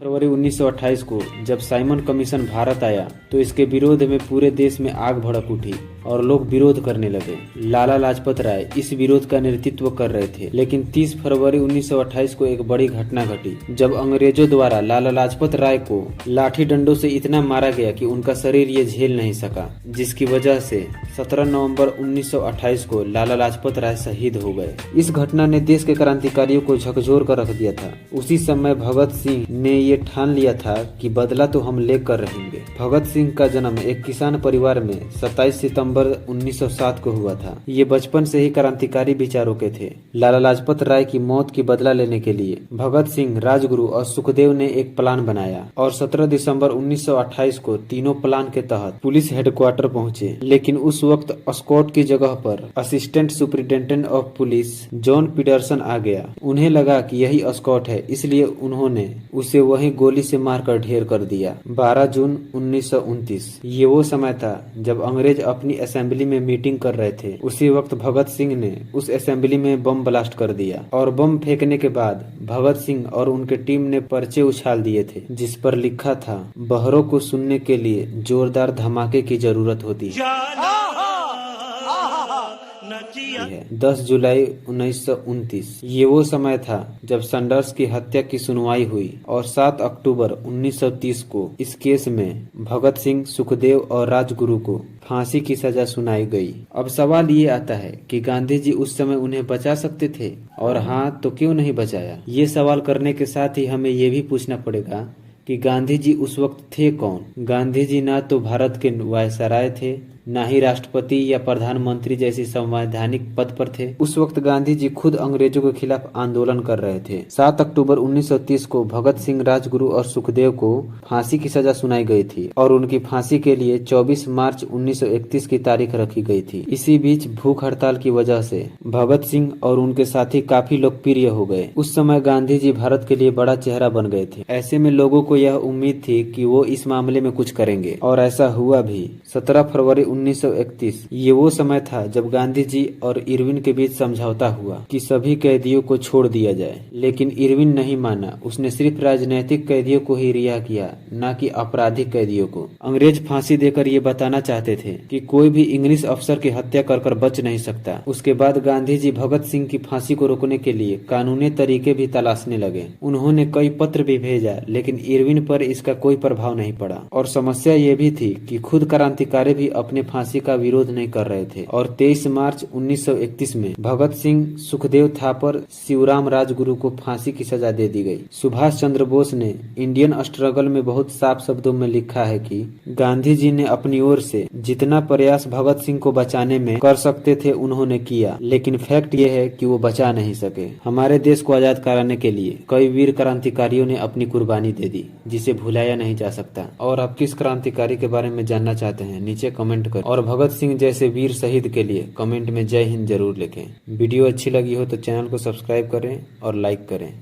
फरवरी 1928 को जब Simon commission Bharat आया तो इसके विरोध में पूरे देश में आग भड़क उठी और लोग विरोध करने लगे। लाला लाजपत राय इस विरोध का नेतृत्व कर रहे थे, लेकिन 30 फरवरी 1928 को एक बड़ी घटना घटी जब अंग्रेजों द्वारा लाला लाजपत राय को लाठी डंडों से इतना मारा गया कि उनका शरीर ये झेल नहीं सका, जिसकी वजह से 17 नवंबर 1928 को लाला लाजपत राय शहीद हो गए। इस घटना ने देश के क्रांतिकारियों को झकझोर कर रख दिया था। उसी समय भगत सिंह ने ये ठान लिया था कि बदला तो हम लेकर रहेंगे। भगत सिंह का जन्म एक किसान परिवार में 27 सितंबर 1907 को हुआ था। ये बचपन से ही क्रांतिकारी विचारों के थे। लाला लाजपत राय की मौत की बदला लेने के लिए भगत सिंह, राजगुरु और सुखदेव ने एक प्लान बनाया और 17 दिसंबर 1928 को तीनों प्लान के तहत पुलिस हेडक्वार्टर पहुंचे। लेकिन उस वक्त स्कॉट की जगह पर assistant superintendent of police John Peterson आ गया। उन्हें लगा कि यही स्कॉट है, इसलिए उन्होंने उसे वहीं गोली से मारकर ढेर कर दिया। 12 जून 1929 ये वो समय था जब अंग्रेज अपनी असेंबली में मीटिंग कर रहे थे। उसी वक्त भगत सिंह ने उस असेंबली में बम ब्लास्ट कर दिया और बम फेंकने के बाद भगत सिंह और उनके टीम ने पर्चे उछाल दिए थे जिस पर लिखा था, बहरों को सुनने के लिए जोरदार धमाके की जरूरत होती है। 10 जुलाई 1929 ये वो समय था जब सैंडर्स की हत्या की सुनवाई हुई और 7 अक्टूबर 1930 को इस केस में भगत सिंह, सुखदेव और राजगुरु को फांसी की सजा सुनाई गई। अब सवाल ये आता है कि गांधी जी उस समय उन्हें बचा सकते थे, और हाँ तो क्यों नहीं बचाया। ये सवाल करने के साथ ही हमें ये भी पूछना पड़ेगा कि गांधी जी उस वक्त थे कौन। गांधी जी ना तो भारत के वायसराय थे, ना ही राष्ट्रपति या प्रधानमंत्री जैसी संवैधानिक पद पर थे। उस वक्त गांधी जी खुद अंग्रेजों के खिलाफ आंदोलन कर रहे थे। 7 अक्टूबर 1930 को भगत सिंह, राजगुरु और सुखदेव को फांसी की सजा सुनाई गई थी और उनकी फांसी के लिए 24 मार्च 1931 की तारीख रखी गई थी। इसी बीच भूख हड़ताल की वजह से भगत सिंह और उनके साथी काफी लोकप्रिय हो गए। उस समय गांधी जी भारत के लिए बड़ा चेहरा बन गए थे। ऐसे में लोगों को यह उम्मीद थी कि वो इस मामले में कुछ करेंगे, और ऐसा हुआ भी। 17 फरवरी 1931 ये वो समय था जब गांधी जी और इरविन के बीच समझौता हुआ कि सभी कैदियों को छोड़ दिया जाए, लेकिन इरविन नहीं माना। उसने सिर्फ राजनीतिक कैदियों को ही रिहा किया, न कि आपराधिक कैदियों को। अंग्रेज फांसी देकर ये बताना चाहते थे कि कोई भी इंग्लिश अफसर की हत्या कर बच नहीं सकता। उसके बाद गांधी जी भगत सिंह की फांसी को रोकने के लिए कानूनी तरीके भी तलाशने लगे। उन्होंने कई पत्र भी भेजा, लेकिन इरविन पर इसका कोई प्रभाव नहीं पड़ा। और समस्या ये भी थी कि खुद क्रांतिकारी भी अपने फांसी का विरोध नहीं कर रहे थे। और 23 मार्च 1931 में भगत सिंह, सुखदेव थापर, शिवराम राजगुरु को फांसी की सजा दे दी गई। सुभाष चंद्र बोस ने इंडियन स्ट्रगल में बहुत साफ शब्दों में लिखा है कि गांधी जी ने अपनी ओर से जितना प्रयास भगत सिंह को बचाने में कर सकते थे उन्होंने किया, लेकिन फैक्ट ये है कि वो बचा नहीं सके। हमारे देश को आजाद कराने के लिए कई वीर क्रांतिकारियों ने अपनी कुर्बानी दे दी, जिसे भुलाया नहीं जा सकता। और आप किस क्रांतिकारी के बारे में जानना चाहते हैं नीचे कमेंट करें, और भगत सिंह जैसे वीर शहीद के लिए कमेंट में जय हिंद जरूर लिखें। वीडियो अच्छी लगी हो तो चैनल को सब्सक्राइब करें और लाइक करें।